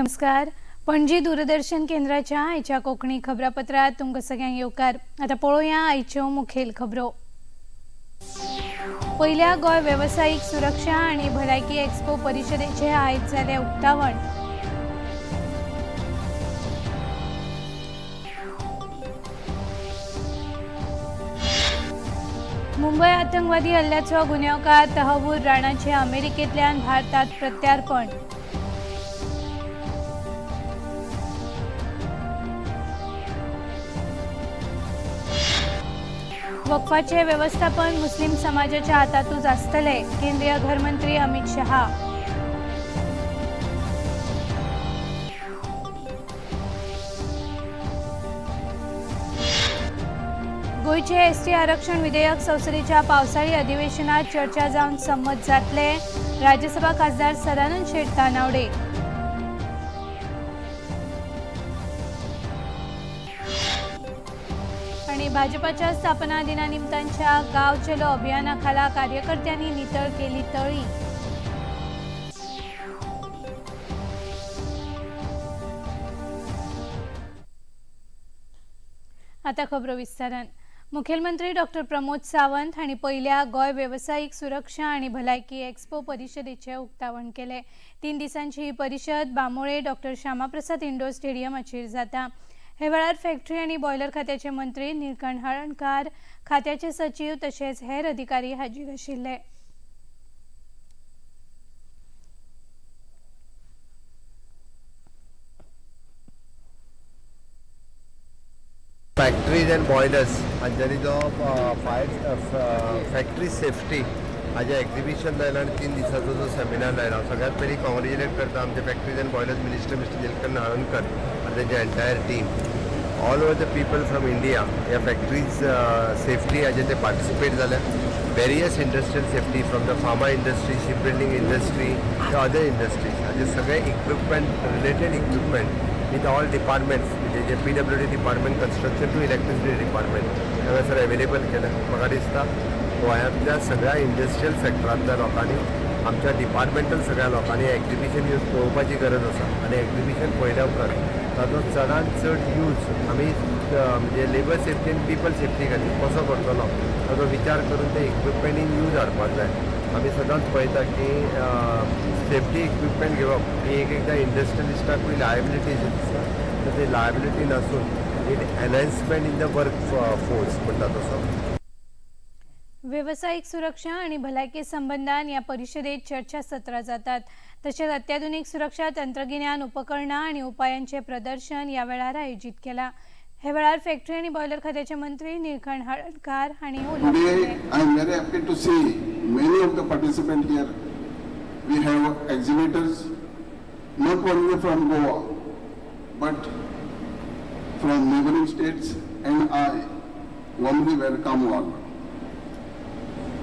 नमस्कार. पणजी दूरदर्शन केंद्राच्या आयच्या कोकणी खबरापत्रात तुमकां सगळ्यांक येवकार. आता पळोवया आयच्यो मुखेल खबरो. पहिल्या गोय वेवसायीक सुरक्षा आणि भलायकी एक्सपो परिशदेचे आयज जाले उक्तावण. मुंबई आतंकवादी हल्ल्याचो गुन्यांवकार तहव्वूर राणाचे अमेरिकेंतल्यान भारतात प्रत्यार्पण. वक्फाचे व्यवस्थापन मुस्लिम समाजाच्या हातातूच आसतले, केंद्रीय गृहमंत्री अमित शहा. गोयचे एसटी आरक्षण विधेयक संसदेच्या पावसाळी अधिवेशनात चर्चा जावन संमत जातले, राज्यसभा खासदार सदानंद शेट तानावडे. आणि भाजपाच्या स्थापना दिनानिमतानच्या गाव चलो अभियानाखाला कार्यकर्त्यांनी नितळ केली तळी. आता खबरो विस्तारान. मुखेलमंत्री डॉक्टर प्रमोद सावंत हांणी पहिल्या गोय वेवसायीक सुरक्षा आणि भलायकी एक्सपो परिशदेचे उक्तावण केले. 3 दिसांची ही परिशद बांबोळे डॉक्टर श्यामाप्रसाद इंडोर स्टेडियमाचेर जाता. हे वेळार फॅक्टरी आणि बॉयलर खात्याचे मंत्री निळकंठ हळर्णकार, खात्याचे सचिव तशेंच हेर अधिकारी हाजीर आशिल्ले. फॅक्टरीज एंड बॉयलर्स हांच्यानी जो फॅक्टरी सेफ्टी हाजे एक्झिबिशन लायला आनी 3 दिसांचो जो सेमिनार लायला, हांव सगळ्यांत पयलीं कॉंग्रेच्युलेट करता आमचे factories and boilers minister mister Nilkanth Halarnkar आनी तेंचे entire team. All over the people from India ह्या फॅक्टरीज सेफ्टी हाजे ते पार्टिसिपेट जाल्या. Various industrial safety from the pharma industry, ship building industry, the other industries हाजे सगळे equipment, related equipment with all departments, म्हणजे जे PWD department, construction to electricity department हांगासर available केल्या. म्हाका दिसता गोंयांतल्या सगळ्या इंडस्ट्रियल सेक्टरांतल्या लोकांनी, आमच्या डिपार्टमेंटल सगळ्या लोकांनी एक्झिबिशन यूज पळोवपाची गरज आसा. आनी एक्झिबिशन पळयल्या उपरांत ताचो चडांत चड यूज आमी म्हणजे लेबर सेफ्टी आनी पिपल सेफ्टी खातीर कसो करतलो ताचो विचार करून ते इक्विपमेंट इन यूज हाडपाक जाय. आमी सदांच पळयता की सेफ्टी इक्विपमेंट घेवप ही एकदां इंडस्ट्रियलिस्टाकूय लायबिलिटीज आसता, तर ती लायबिलिटी नासून एक enhancement in the work force म्हणटा तसो. व्यावसायिक सुरक्षा आणि भलायकी संबंधान या परिषदेत चर्चा सत्र जातात. तसेच अत्याधुनिक सुरक्षा तंत्रज्ञान, उपकरणा आणि उपायांचे प्रदर्शन या वेळार आयोजित केला. हे वेळार फॅक्टरी आणि बॉयलर खात्याचे मंत्री निळकंठ हळर्णकार हांणी उलयले. I am very happy to see many of the participants here. We have exhibitors not only from Goa but from neighboring states, and I warmly welcome all.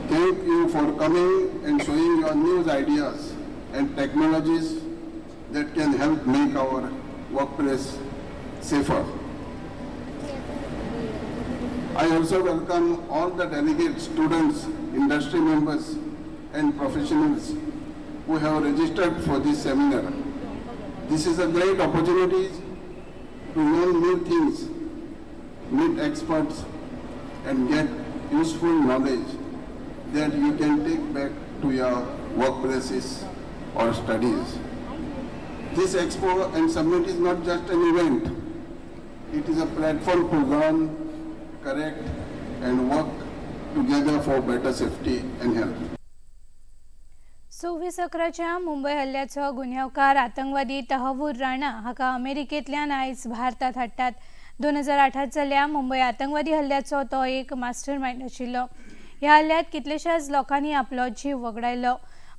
Thank you for coming and showing your new ideas and technologies that can help make our workplace safer. I also welcome all the delegates, students, industry members and professionals who have registered for this seminar. This is a great opportunity to learn new things, meet experts and get useful knowledge that you can take back to your workplaces or studies. This expo and summit is not just an event. It is a platform to learn, correct and work together for better safety and health. 26/11च्या Mumbai हल्ल्याचो गुन्यांवकार आतंकवादी तहव्वूर राणा हाका अमेरिकेंतल्यान आयज भारतात हाडटात. 2008 जाल्ल्या मुंबई आतंकवादी हल्ल्याचो तो एक मास्टर माइंड आशिल्लो. ह्या हल्ल्यात कितलेशाच लोकांनी आपलो जीव वगडायलो.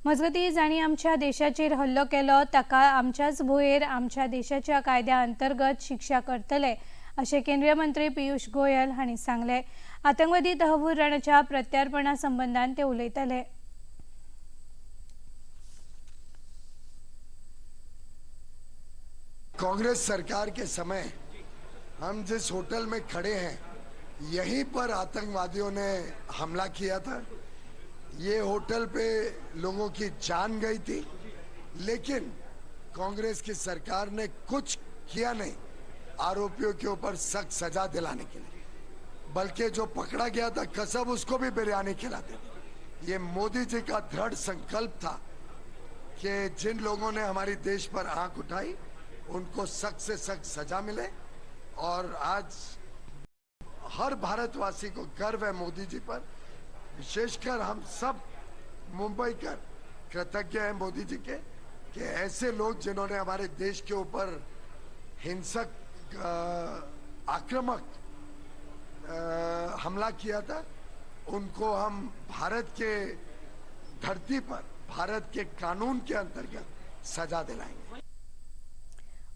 मजगतीं जाणी आमच्या देशाचेर हल्लो केलो ताका आमच्याच भुंयेर आमच्या देशाच्या कायद्या अंतर्गत शिक्षा करतले अशें केंद्रीय मंत्री पियुष गोयल हांणी सांगले. आतंकवादी तहव्वूर राणाच्या प्रत्यार्पणा संबंधान ते उलयताले. कांग्रेस सरकार के समय हम जिस होटल में खड़े हैं यहीं पर आतंकवादियों ने हमला किया था। ये होटल पे लोगों की जान गई थी, लेकिन कांग्रेस की सरकार ने कुछ किया नहीं आरोपियों के ऊपर सख्त सजा दिलाने के लिए, बल्कि जो पकड़ा गया था कसब उसको भी बिरयानी खिलाते थे। ये मोदी जी का दृढ़ संकल्प था कि जिन लोगों ने हमारी देश पर आंख उठाई उनको सख्त से सख्त सजा मिले। और आज हर भारतवासी को गर्व है मोदी जी पर, विशेषकर हम सब मुंबई कर कृतज्ञ हैं मोदी जी के कि ऐसे लोग जिन्होंने हमारे देश के ऊपर हिंसक आक्रामक हमला किया था, उनको हम भारत के धरती पर भारत के कानून के अंतर्गत सजा दिलाएंगे।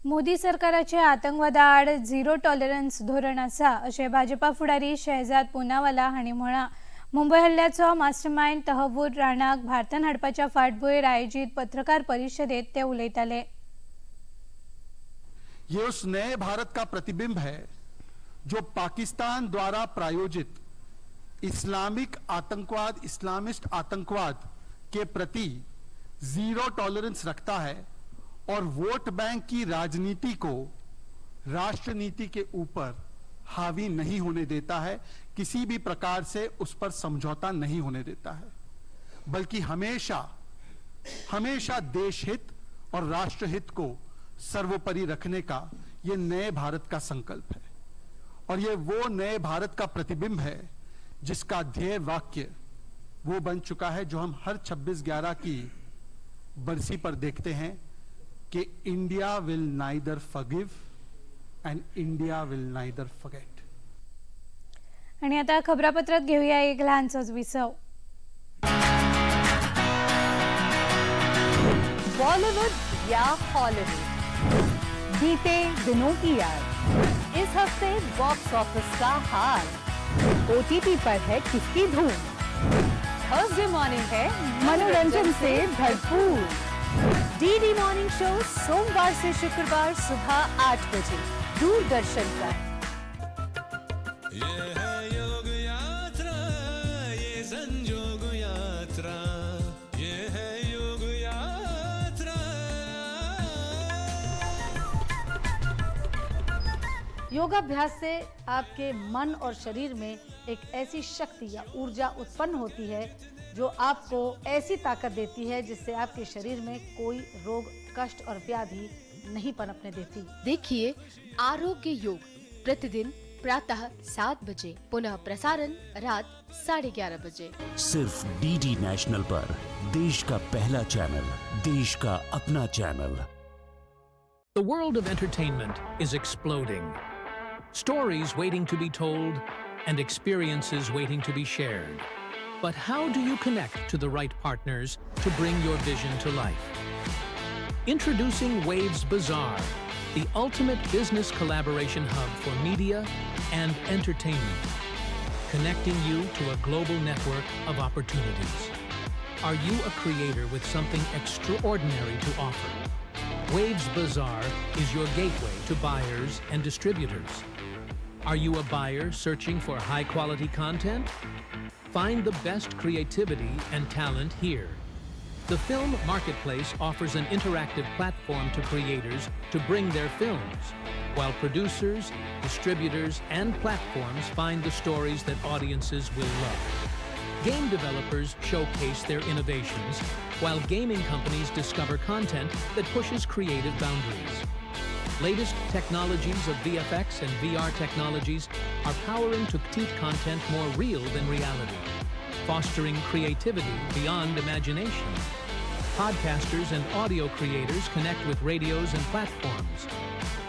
मोदी सरकाराचे आतंकवादा आड झिरो टॉलरन्स धोरण आसा अशें भाजपा फुडारी शहजाद पूनावाला हांणी म्हळां। मुंबय हल्ल्याचो मास्टरमाइंड तहव्वूर राणाक भारतांत हाडपाच्या फाटभुंयेर आयोजीत पत्रकार परिशदेत ते उलयताले। ये उस नए भारत का प्रतिबिंब है जो पाकिस्तान द्वारा प्रायोजित इस्लामिक आतंकवाद, इस्लामिस्ट आतंकवाद के प्रति जीरो टॉलरेंस रखता है और वोट बैंक की राजनीति को राष्ट्र नीति के ऊपर हावी नहीं होने देता है, किसी भी प्रकार से उस पर समझौता नहीं होने देता है, बल्कि हमेशा हमेशा देश हित और राष्ट्र हित को सर्वोपरि रखने का ये नए भारत का संकल्प है। और ये वो नए भारत का प्रतिबिंब है जिसका ध्येय वाक्य वो बन चुका है जो हम हर 26/11 की बरसी पर देखते हैं कि India will neither forgive end India will neither forget. आणि आता खबरापत्रात घेऊया एक लहानसोच विसव। बॉलीवुड या हॉलीवुड, बीते दिनों की याद, इस हफ्ते बॉक्स ऑफिस का हाल, ओटीटी पर है किसकी धूम, थर्सडे मॉर्निंग है मनोरंजन से भरपूर। डीडी मॉर्निंग शो सोमवार से शुक्रवार सुबह 8 बजे दूरदर्शन पर। ये है योग यात्रा, ये संयोग यात्रा, ये है योग यात्रा। योगाभ्यास से आपके मन और शरीर में एक ऐसी शक्ति या ऊर्जा उत्पन्न होती है जो आपको ऐसी ताकत देती है जिससे आपके शरीर में कोई रोग, कष्ट और व्याधि नहीं पनपने देती। देखिए आरोग्य योग प्रतिदिन प्रातः 7 बजे, पुनः प्रसारण रात 11:30 बजे, सिर्फ डीडी नेशनल पर, देश का पहला चैनल, देश का अपना channel. The world of entertainment is exploding. Stories waiting to be told and experiences waiting to be shared. But how do you connect to the right partners to bring your vision to life? Introducing Waves Bazaar, the ultimate business collaboration hub for media and entertainment, connecting you to a global network of opportunities. Are you a creator with something extraordinary to offer? Waves Bazaar is your gateway to buyers and distributors. Are you a buyer searching for high-quality content? Find the best creativity and talent here. The Film Marketplace offers an interactive platform to creators to bring their films, while producers, distributors, and platforms find the stories that audiences will love. Game developers showcase their innovations, while gaming companies discover content that pushes creative boundaries. Latest technologies of VFX and VR technologies are powering to keep content more real than reality, fostering creativity beyond imagination. Podcasters and audio creators connect with radios and platforms.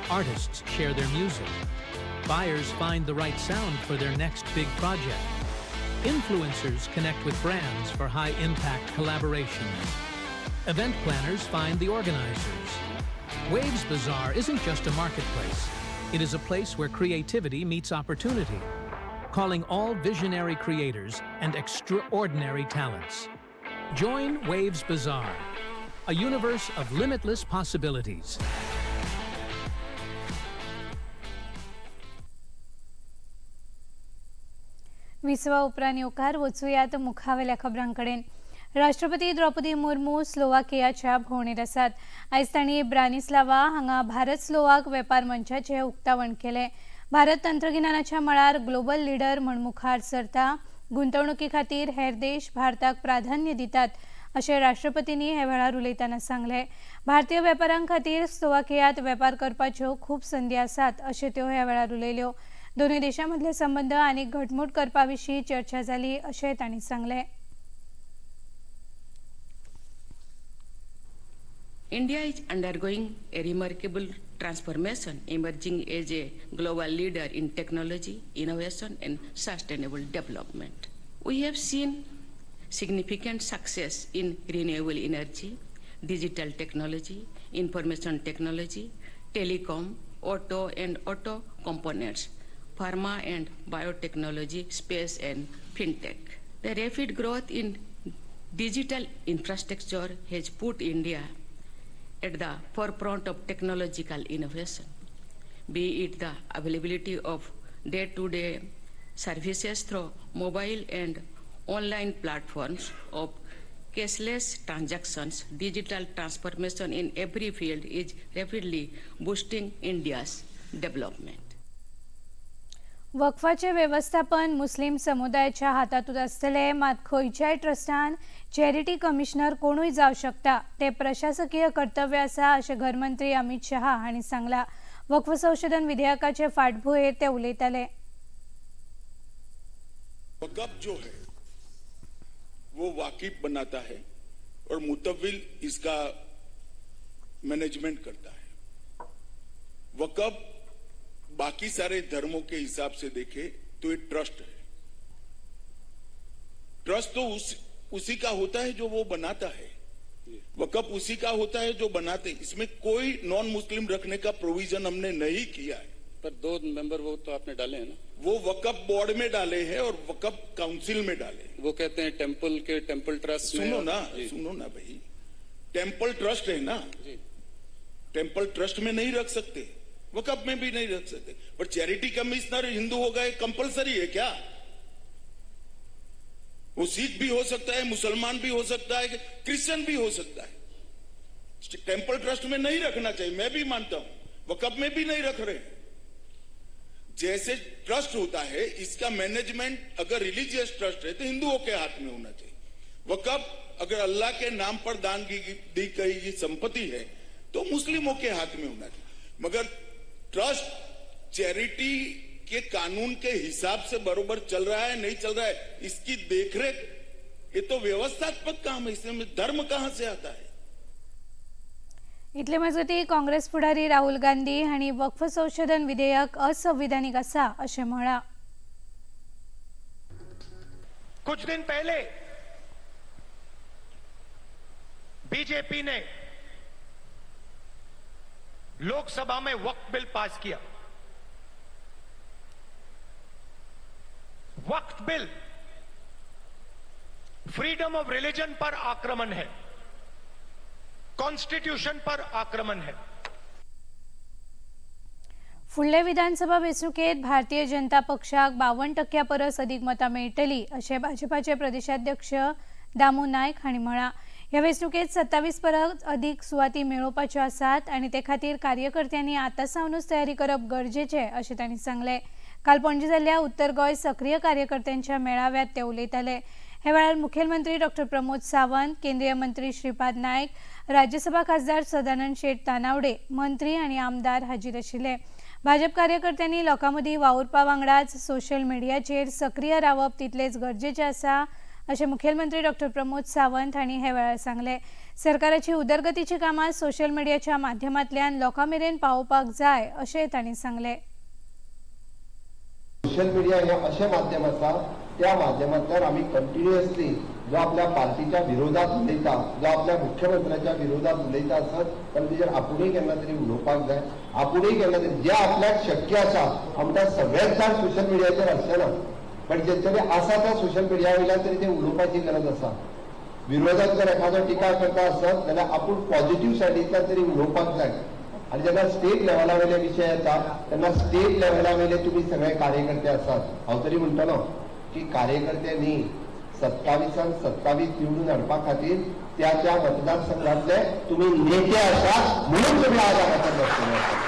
Artists share their music. Buyers find the right sound for their next big project. Influencers connect with brands for high-impact collaborations. Event planners find the organizers. Waves Bazaar isn't just a marketplace. It is a place where creativity meets opportunity, calling all visionary creators and extraordinary talents. Join Waves Bazaar, a universe of limitless possibilities. विसवा उपरांत येवकार वचूयात मुखावेल्या खबरांकडेन। राष्ट्रपती द्रौपदी मुर्मू स्लोवाकियाच्या भोंवडेर आसात. आयज तांणी ब्रानिस्लावा हांगा Bharat Slovak वेपार मंचाचें उक्तावण केलें. भारत तंत्रगिन्यानाच्या मळार ग्लोबल लीडर म्हूण मुखार सरता. गुंतवणुकी खातीर हेर देश भारताक प्राधान्य दितात अशें राष्ट्रपतींनी हे वेळार उलयतना सांगलें. भारतीय वेपाऱ्यां खातीर स्लोवाकियांत वेपार करपाच्यो खूब संदी आसात अशें त्यो ह्या वेळार उलयल्यो. दोनूय देशां मदले संबंद आनीक घटमूट करपा विशीं चर्चा जाली अशें तांणी सांगलें. India is undergoing a remarkable transformation, emerging as a global leader in technology, innovation, and sustainable development. We have seen significant success in renewable energy, digital technology, information technology, telecom, auto and auto components, pharma and biotechnology, space, and fintech. The rapid growth in digital infrastructure has put India at the forefront of technological innovation, be it the availability of day-to-day services through mobile and online platforms, of cashless transactions. Digital transformation in every field is rapidly boosting India's development. वक्फाचे वेवस्थापन मुस्लिम समुदायाच्या हातांतूच आसतले, मात खंयच्याय ट्रस्टान charity commissioner कोणूय जावं शकता. ते प्रशासकीय कर्तव्य आसा अशें घरमंत्री अमित शहा हांणी सांगलां. वक्फ संशोधन विधेयकाचे फाटभुंयेर ते उलयताले. वक़्फ़ जो है वो वाकिफ बनाता है और मुतव्विल इसका मैनेजमेंट करता है. वक़्फ़ बाकी सारे धर्मों के हिसाब से देखे तो ये ट्रस्ट है. ट्रस्ट तो उसी का होता है जो वो बनाता है. वक़्फ़ उसी का होता है जो बनाते. इसमें कोई नॉन मुस्लिम रखने का प्रोविजन हमने नहीं किया है. पर 2 मेंबर वो तो आपने डाले हैं ना. वो वक़्फ़ बोर्ड में डाले हैं और वक़्फ़ काउंसिल में डाले. वो कहते हैं टेंपल ट्रस्ट. सुनो ना भाई, टेंपल ट्रस्ट है ना. टेंपल ट्रस्ट में नहीं रख सकते, वक़्फ़ में भी नहीं रख सकते. पर चैरिटी कमिश्नर हिंदू होगा ये कंपलसरी है क्या? वो सिख भी हो सकता है, मुसलमान भी हो सकता है, क्रिश्चियन भी हो सकता है. टेंपल ट्रस्ट में नहीं रखना चाहिए, मैं भी मानता हूं. वक़्फ़ में भी नहीं रख रहे. जैसे ट्रस्ट होता है, इसका मैनेजमेंट अगर रिलीजियस ट्रस्ट है तो हिंदुओं के हाथ में होना चाहिए. वक़्फ़ अगर अल्लाह के नाम पर दान दी गई संपत्ति है तो मुस्लिमों के हाथ में होना चाहिए. मगर ट्रस्ट चैरिटी के कानून के हिसाब से बरोबर चल रहा है नहीं चल रहा है, इसकी देखरेख ये तो व्यवस्थात्मक काम है. इसमें धर्म कहां से आता है? इतले मजगतीं काँग्रेस फुडारी राहुल गांधी हांणी वक्फ संशोधन विधेयक असंविधानीक आसा अशें म्हळां. कुछ दिन पहले बीजेपी ने लोकसभा में वक्फ बिल पास किया. Waqf bill freedom of religion पर आक्रमण है, कॉन्स्टिट्यूशन पर आक्रमण है. फुडले विधानसभा वेंचणुकेंत भारतीय जनता पक्षाक 52% परस अदीक मतां मेळटलीं अशें भाजपाचे प्रदेशाध्यक्ष दामू नायक हांणी म्हळां. ह्या वेंचणुकेंत 27 परस अदीक सुवाती मेळोवपाच्यो आसात आनी ते खातीर कार्यकर्त्यांनी आतां सावनूच तयारी करप गरजेचें अशें तांणी सांगलें. काल पणजे जाल्ल्या उत्तर गोंय सक्रीय कार्यकर्त्यांच्या मेळाव्यात ते उलयताले. हे वेळार मुखेलमंत्री डॉ प्रमोद सावंत, केंद्रीय मंत्री श्रीपाद नायक, राज्यसभा खासदार सदानंद शेट तानावडे, मंत्री आनी आमदार हाजीर आशिल्ले. भाजप कार्यकर्त्यांनी लोकां मदीं वावुरपा वांगडाच सोशल मिडियाचेर सक्रीय रावप तितलेच गरजेचें आसा अशें मुखेलमंत्री डॉ प्रमोद सावंत हांणी हे वेळार सांगलें. सरकाराची उदरगतीची कामां सोशल मिडियाच्या माध्यमांतल्यान लोकां मेरेन पावोवपाक जाय अशें तांणी सांगलें. सोशल मीडिया हे अशें माध्यम आसा, त्या माध्यमांतल्यान आमी कंटिन्युअसली जो आपल्या पार्टीच्या विरोधात उलयता, जो आपल्या मुख्यमंत्र्याच्या विरोधात उलयता आसत, पण तेजेर आपुणूय केन्ना तरी उलोवपाक जाय. आपुणूय केन्ना तरी जे आपल्याक शक्य आसा, आमकां सगळेच जाण सोशल मिडियाचेर आसचेना, पण जेंच्यानी आसा त्या सोशल मिडिया वयल्यान तरी ते उलोवपाची गरज आसा. विरोधात जर एखादो टिका करता आसत जाल्यार आपूण पॉझिटिव्ह सायडींतल्यान तरी उलोवपाक जाय. आणि जेन्ना स्टेट लेवला वयले विषय येता तेन्ना स्टेट लेवला वयले तुम्ही सगळे कार्यकर्ते आसात. हांव तरी म्हणटलो की कार्यकर्त्यांनी 27 निवडून हाडपा खातीर त्या त्या मतदारसंघातले तुम्ही नेते आसा म्हणून तुम्ही आज हांगासर बसलेले आसात.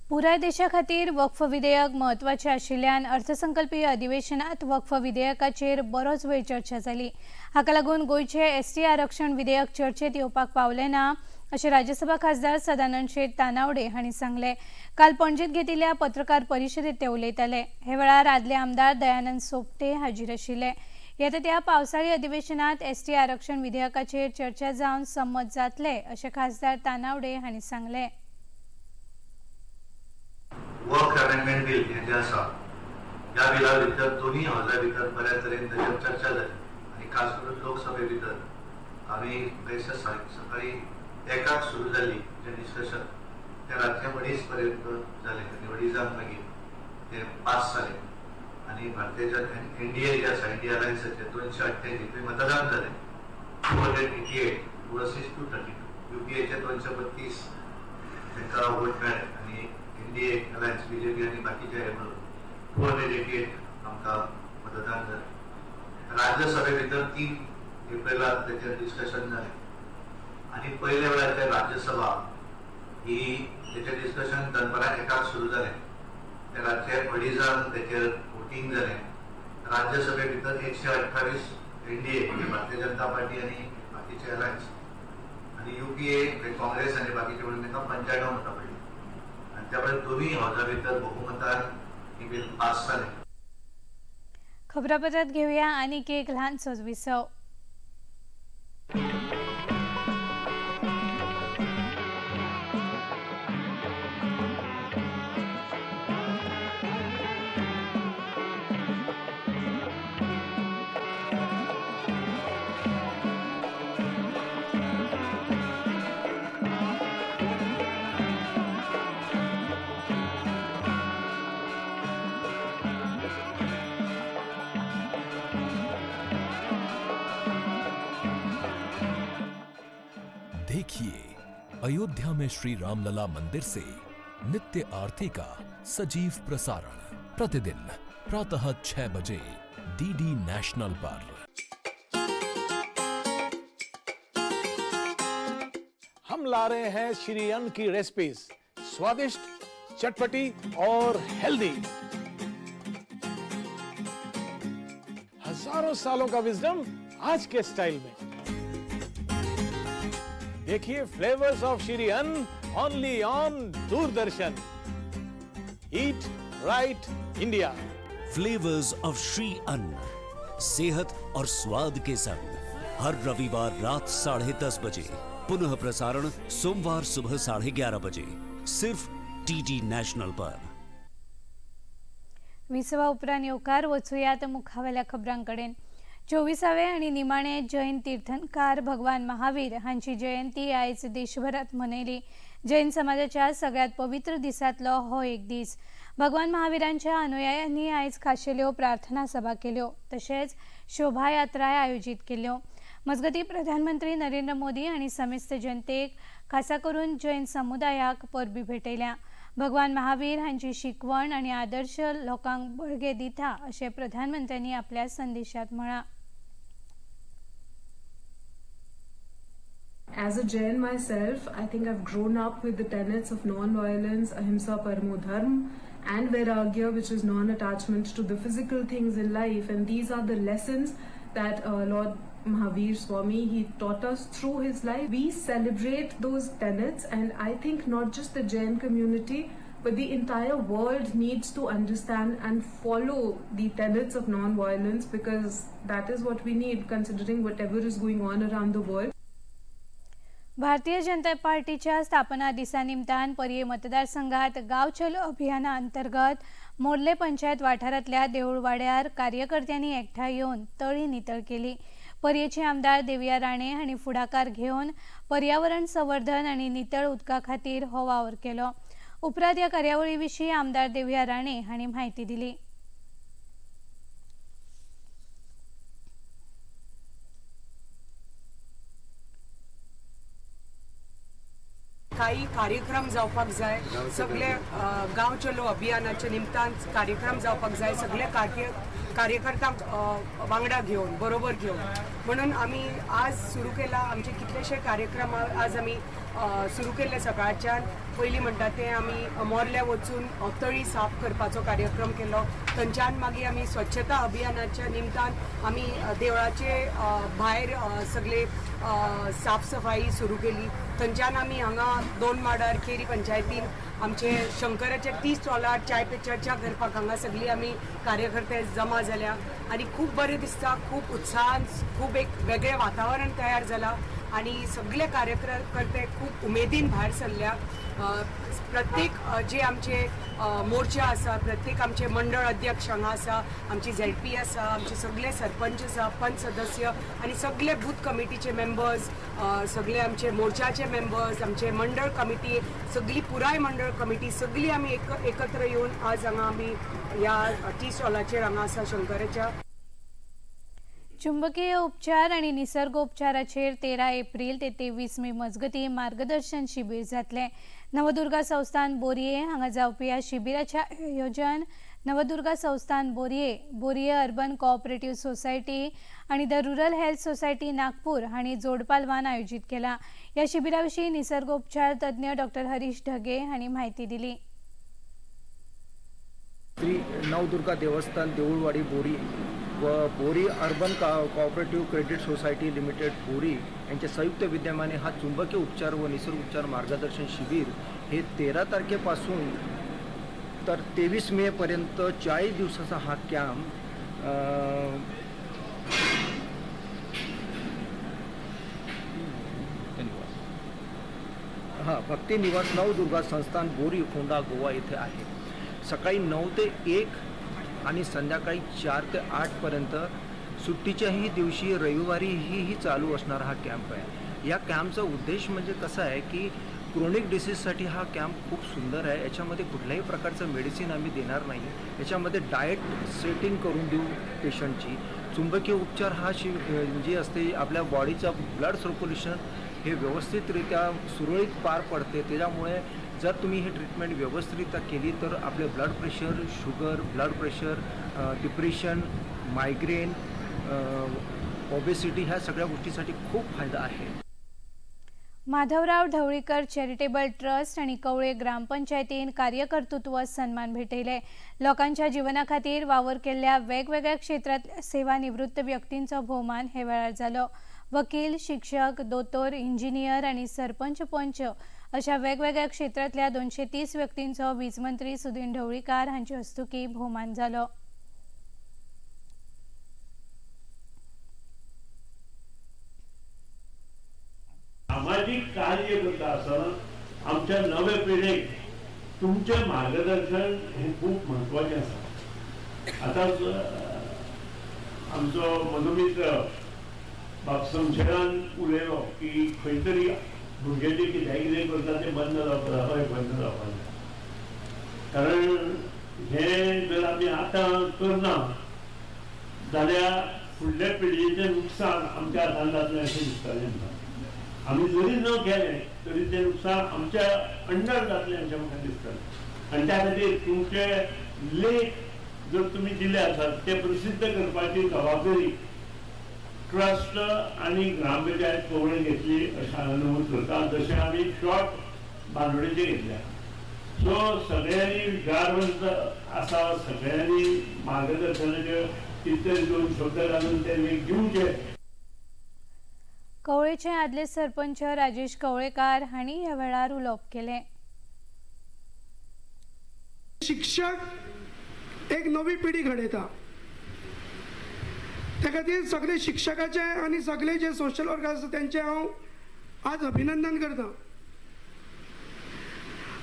पुराय देशा खातीर वक्फ विधेयक म्हत्वाचें आशिल्ल्यान अर्थसंकल्पीय अधिवेशनात वक्फ विधेयकाचेर बरोच वेळ चर्चा जाली. हाका लागून गोंयचे एसटी आरक्षण विधेयक चर्चेत येवपाक पावलें ना अशें राज्यसभा खासदार सदानंद शेट तानावडे हांणी सांगलें. काल पणजेंत घेतिल्ल्या पत्रकार परिशदेंत ते उलयताले. हे वेळार आदले आमदार दयानंद सोपटे हाजीर आशिल्ले. येता त्या पावसाळी अधिवेशनात एसटी आरक्षण विधेयकाचेर चर्चा जावन संमत जातले अशें खासदार तानावडे हांणी सांगलें. वर्क अमेंडमेंट बिल हे जे आसा ह्या बिला भितर दोन्ही हावजा भितर बऱ्या तरेन ताचेर चर्चा जाली आनी खास करून लोकसभे भितर आमी सकाळी एकाक सुरू जाल्ली जे डिस्कशन ते रातचे 2:30 पर्यंत जाले आनी 2:30 मागीर ते पास जाले आनी भारतीय एनडीए जे आसा इंडिया अलायन्साचे 288 मतदान जाले. 288 वर्सीस 232 युपीएचे 232 तांकां वोट मेळ्ळे आनी एनडीए अलायन्स बीजेपी आनी बाकीचे हे मिळून 288 आमकां मतदान जालें. राज्यसभे भितर 3 एप्रिलाक तेचेर डिस्कशन जालें आनी पयले वेळार ते राज्यसभा ही तेचें डिस्कशन दनपारां 1 सुरू जालें. ते रातचे 2:30 तेचेर वोटींग जालें. राज्यसभे भितर 128 एनडीए भारतीय जनता पार्टी आनी बाकीचे अलायन्स आनी यूपीए काँग्रेस आनी बाकीचे म्हणून तांकां 95 मतां पडली आनी त्या भायर दोनूय हावजा भितर बहुमतान ही बील पास जालें. खबरापत्रांत घेवया आनीक एक ल्हानसोच विसव. देखिए अयोध्या में श्री रामलला मंदिर से नित्य आरती का सजीव प्रसारण प्रतिदिन प्रातः 6 बजे डीडी नेशनल पर। हम ला रहे हैं श्री अन्न की रेसिपीज, स्वादिष्ट, चटपटी और हेल्दी। हजारों सालों का विजडम आज के स्टाइल में। देखिए फ्लेवर्स ऑफ श्री अन्न only on Doordarshan. Eat right India. Flavours of Shri अन्न, सेहत और स्वाद के संग हर रविवार रात 10:30 बजे, पुनः प्रसारण सोमवार सुबह 11:30 बजे, सिर्फ टीटी नेशनल पर। विसवा उपरांत येवकार वचूयात मुखावेल्या खबरांकडेन। 24वे आनी निमाणे जैन तीर्थंकार भगवान महावीर हांची जयंती आयज देशभरात मनयली। जैन समाजाच्या सगळ्यात पवित्र दिसांतलो हो एक दीस। भगवान महावीरांच्या अनुयायांनी आयज खाशेल्यो प्रार्थना सभा केल्यो, तशेंच शोभायात्राय आयोजीत केल्यो। मजगतीं प्रधानमंत्री नरेंद्र मोदी हांणी समेस्त जनतेक, खासा करून जैन समुदायाक परबी भेटयल्या। भगवान महावीर हांची शिकवण आनी आदर्श लोकांक बळगे दिता अशें प्रधानमंत्र्यांनी आपल्या संदेशात म्हळां। As a Jain myself, I think I've grown up with the tenets of non-violence, ahimsa paramo dharma, and vairagya, which is non-attachment to the physical things in life. And these are the lessons that Lord Mahavir Swami, he taught us through his life. We celebrate those tenets, and I think not just the Jain community, but the entire world needs to understand and follow the tenets of non-violence, because that is what we need, considering whatever is going on around the world. Bharatiya Janata पार्टीच्या स्थापना दिसा निमतान पर्ये मतदारसंघात गांव चलो अभियाना अंतर्गत Morley panchayat वाठारांतल्या देऊळवाड्यार कार्यकर्त्यांनी एकठांय येवन तळी नितळ केली। पर्येचे आमदार देविया राणे हांणी फुडाकार घेवन पर्यावरण संवर्धन आनी नितळ उदका खातीर हो वावर केलो। उपरांत ह्या कार्यावळी विशीं आमदार देविया राणे हांणी म्हायती दिली। काही कार्यक्रम जावपाक जाय, सगळे गांव चलो अभियानाच्या निमतान कार्यक्रम जावपाक जाय, सगळे कार्यकर्त्यांक वांगडा घेवन बरोबर घेवन म्हणून आमी आज सुरू केला. आमचे कितलेशे कार्यक्रम आज आमी सुरू केले. सकाळच्यान पयलीं म्हणटा ते आमी मोर्ल्या वचून तळी साफ करपाचो कार्यक्रम केलो. थंयच्यान मागीर आमी स्वच्छता अभियानाच्या निमतान आमी देवळाचे भायर सगळे साफ सफाई सुरू केली. थंयच्यान आमी हांगा 2 माडार केरी पंचायतीन आमचे शंकराच्या 30 स्टॉलार चाय पे चर्चा करपाक हांगा सगळी आमी कार्यकर्ते जमा जाल्या आनी खूब बरें दिसता. खूब उत्साहान खूब एक वेगळें वातावरण तयार जालां आनी सगळे कार्यकर्ते खूब उमेदीन भायर सरल्या. प्रत्येक जे आमचे मोर्चा आसा, प्रत्येक आमचे मंडळ अध्यक्ष हांगा आसा, आमची ZP आसा, आमचे सगळे सरपंच आसा, पंच सदस्य आनी सगळे बूथ कमिटीचे मेंबर्स, सगळे आमचे मोर्चाचे मेंबर्स, आमचे मंडळ कमिटी, सगळी पुराय मंडळ कमिटी सगळी आमी एकत्र येवन आज हांगा आमी ह्या टी स्टॉलाचेर हांगा आसा शंकराच्या. चुंबकीय उपचार आणि निसर्गोपचाराचेर 13 एप्रिल ते 23 मे मजगती मार्गदर्शन शिबीर जातले. नवदुर्गा संस्थान बोरये हांगा जावपी ह्या शिबिराचें आयोजन नवदुर्गा संस्थान बोरये अर्बन कोऑपरेटिव्ह सोसायटी आणि the rural health society Nagpur हांणी जोड पालवान आयोजित केला. ह्या शिबिराविशीं निसर्गोपचार तज्ञ डॉ. हरीश ढगे हांणी माहिती दिली. श्री नवदुर्गा देवस्थान देऊळवाडी बोरी व Bori urban cooperative credit society limited Bori यांच्या संयुक्त विद्यमाने हा चुंबकीय उपचार व निसर्गोपचार मार्गदर्शन शिबिर हे 13 तारखेपासून तर 23 मे पर्यंत 40 दिवसाचा हा कॅम्प भक्ती निवास नवदुर्गा संस्थान बोरी फोंडा गोवा येथे आहे. सकाळी 9 ते 1 आणि संध्याकाळी 4 ते 8 पर्यंत सुट्टीच्याही दिवशी रविवारीही चालू असणारा हा कॅम्प आहे. या कॅम्पचा उद्देश म्हणजे कसा आहे की क्रोनिक डिसीजसाठी हा कॅम्प खूप सुंदर आहे. याच्यामध्ये कुठल्याही प्रकारचं मेडिसिन आम्ही देणार नाही. याच्यामध्ये डाएट सेटिंग करून देऊ पेशंटची. चुंबकीय उपचार हा जी असते आपल्या बॉडीचा ब्लड सर्क्युलेशन हे व्यवस्थितरित्या सुरळीत पार पडते. त्याच्यामुळे जर तुम्ही ही ट्रीटमेंट व्यवस्थितरित्या केली तर आपले blood pressure, sugar, blood pressure, depression, migraine, obesity ह्या सगळ्या गोष्टीसाठी खूप फायदा आहे. माधवराव ढवळीकर चॅरिटेबल ट्रस्ट आणि कवळे ग्रामपंचायतीन कार्यकर्तृत्व सन्मान भेटयले. लोकांच्या जीवना खातीर वावर केल्ल्या वेगवेगळ्या क्षेत्रांतल्या सेवानिवृत्त व्यक्तींचो भोवमान हे वेळार जालो. वकील, शिक्षक, दोतोर, इंजिनियर आणि सरपंच पंच अशा वेगवेगळ्या क्षेत्रांतल्या 230 व्यक्तींचो वीज मंत्री सुदीन ढवळीकर हांचे हस्तुकीं भोवमान जालो. सामाजिक कार्य करता आसतना आमच्या नव्या पिढीक तुमचें मार्गदर्शन हे खूप महत्वाचें आसा. आतां आमचो मनोमित्र बाब संशयान उलयलो की खंय तरी भुरग्यांचे कितें करता ते बंद जावपाक हय बंद जावपाक जाय. कारण हे जर आमी आतां करना जाल्यार फुडल्या पिळगेचें नुकसान आमच्या हातान जातलें अशें दिसतालें आमकां. आमी जरी न केलें तरी तें नुकसान आमच्या अंडर जातलें अशें म्हाका दिसतालें. आनी त्या खातीर तुमचे लेख जर तुमी दिले आसात ते प्रसिद्ध करपाची जबाबदारी ट्रस्ट आणि ग्रामपंचायत कवळे घेतली अशें अनुभव करता. जशें आमी शॉर्ट बांदोडेचे घेतल्या. सो सगळ्यांनी विचारवंत आसा, सगळ्यांनी मार्गदर्शनाचे कितें तरी 2 शब्द घालून ते लेख दिवचे. कवळेचे आदले सरपंच राजेश कवळेकार हांणी ह्या वेळार उलोवप केलें. शिक्षक एक नवी पिढी घडयता. त्या खातीर सगळे शिक्षकाचे आणि सगळे जे सोशल वर्कर आसा त्यांचे हांव आज अभिनंदन करता.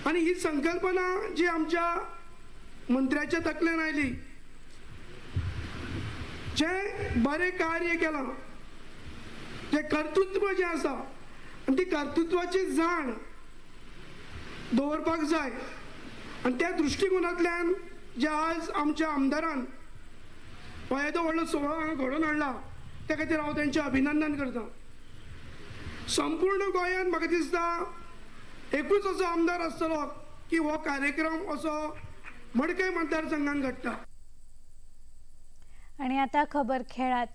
आणि ही संकल्पना जी आमच्या मंत्र्याच्या तकलेन आयली, जे बरें कार्य केलां, जे कर्तृत्व जे आसा आणि ती कर्तृत्वाची जाण दवरपाक जाय. आणि त्या दृष्टिकोनांतल्यान जे आज आमच्या आमदारान हो येदो व्हडलो सोहळो हांगा घडोवन हाडला त्या खातीर हांव तेंचें अभिनंदन करता. संपूर्ण गोंयांत म्हाका दिसता एकूच असो आमदार आसतलो की हो कार्यक्रम असो मडकय मतदारसंघात घडटा. आणि आता खबर खेळात.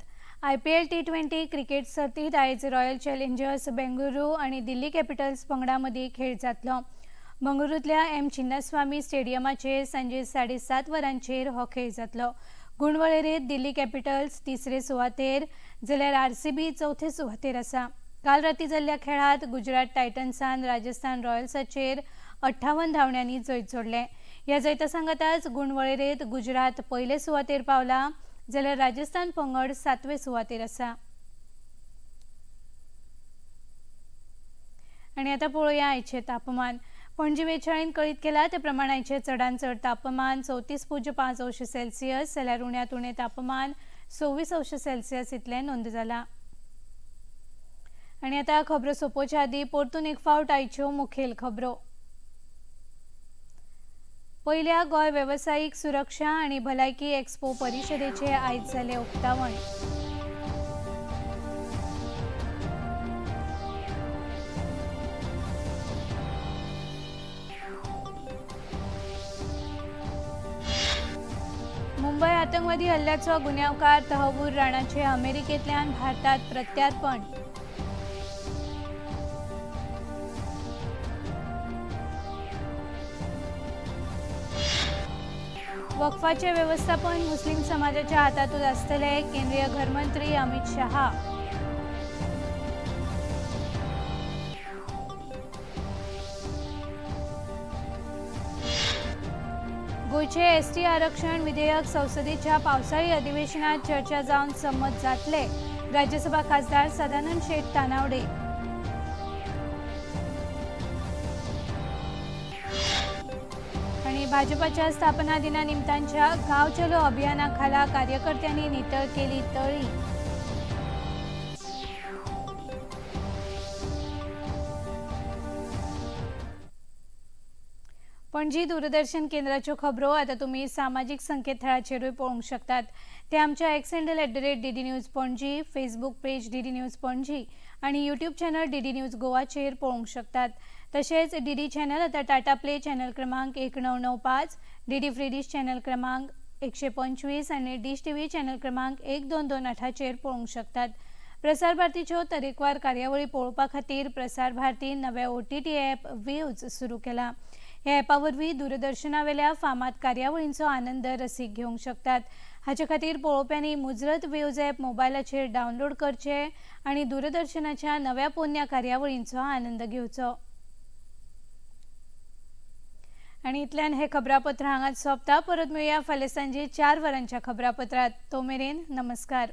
IPL T20 क्रिकेट सर्तीत आयज रॉयल चॅलेंजर्स बेंगळुरू आणि दिल्ली कॅपिटल्स पंगडां खेळ जातलो. बंगळुरूंतल्या M चिन्नास्वामी स्टेडियमाचेर सांजे 7:30 वरांचेर हो खेळ जातलो. गुण वळेरेंत दिल्ली कॅपिटल्स तिसरे सुवातेर जाल्यार RCB चौथे सुवातेर आसा. काल राती जाल्ल्या खेळात गुजरात टायटन्सान राजस्थान रॉयल्साचेर 58 धांवड्यांनी जैत जोडले. ह्या जैता सांगाताच गुण वळेरेंत गुजरात पयले सुवातेर पावला जाल्यार राजस्थान पंगड 7वे सुवातेर आसा. आणि आता पळोवया आयचे तापमान. पणजी वेधशाळेन कळीत केला ते प्रमाण आयचे चडांत चड तापमान 34.5 अंश सेल्सियस जाल्यार उण्यांत उणें तापमान 26 अंश सेल्सियस इतलें नोंद जाला. आणि आता खबरो सोंपोवचे आदी परतून एक फावट आयच्यो मुखेल खबरो. पहिल्या गोंय वेवसायीक सुरक्षा आणि भलायकी एक्स्पो परिशदेचे आयज जाले उक्तावण. मुंबई आतंकवादी हल्ल्याचो गुन्यांवकार तहव्वूर राणाचे अमेरिकेंतल्यान भारतात प्रत्यार्पण. वक्फाचे व्यवस्थापन मुस्लिम समाजाच्या हातातूच आसतले केंद्रीय घरमंत्री अमित शहा. गोयचे ST आरक्षण विधेयक संसदेच्या पावसाळी अधिवेशनात चर्चा जावन संमत जातले. राज्यसभा खासदार सदानंद शेठ तानावडे. आणि भाजपाच्या स्थापना दिना निमतानच्या गांव चलो अभियाना खाला कार्यकर्त्यांनी नितळ केली तळी. पणजी दूरदर्शन केंद्राच्यो खबरो आता तुम्ही सामाजिक संकेतथळाचेरूय पळोवंक शकतात. ते आमच्या X handle @DD News Panaji, Facebook page DD News Panaji आणि यूट्यूब चॅनल DD News गोवाचेर पळोवंक शकतात. तसेच DD चॅनल आता टाटा प्ले चॅनल क्रमांक 1995, DD फ्री डिश चॅनल क्रमांक 125 आणि डिश TV चॅनल क्रमांक 1228चेर पळोवंक शकतात. प्रसार भारतीच्यो तरेकवार कार्यावळी पळोवपा खातीर प्रसार भारतीन नवे OTT ॲप व्यूज सुरू केला. ह्या ॲपा वरवीं दूरदर्शनावेल्या फामाद कार्यावळींचो आनंद रसीक घेवंक शकतात. हाचे खातीर पळोवप्यांनी मुजरत व्यूज ॲप मोबायलाचेर डावनलोड करचे आणि दूरदर्शनाच्या नव्या पोरण्या कार्यावळींचो आनंद घेवचो. आणि इतल्यान हे खबरापत्र हांगाच सोंपता. परत मेळुया फाल्यां सांजे 4 वरांच्या खबरापत्रांत. तो मेरेन नमस्कार.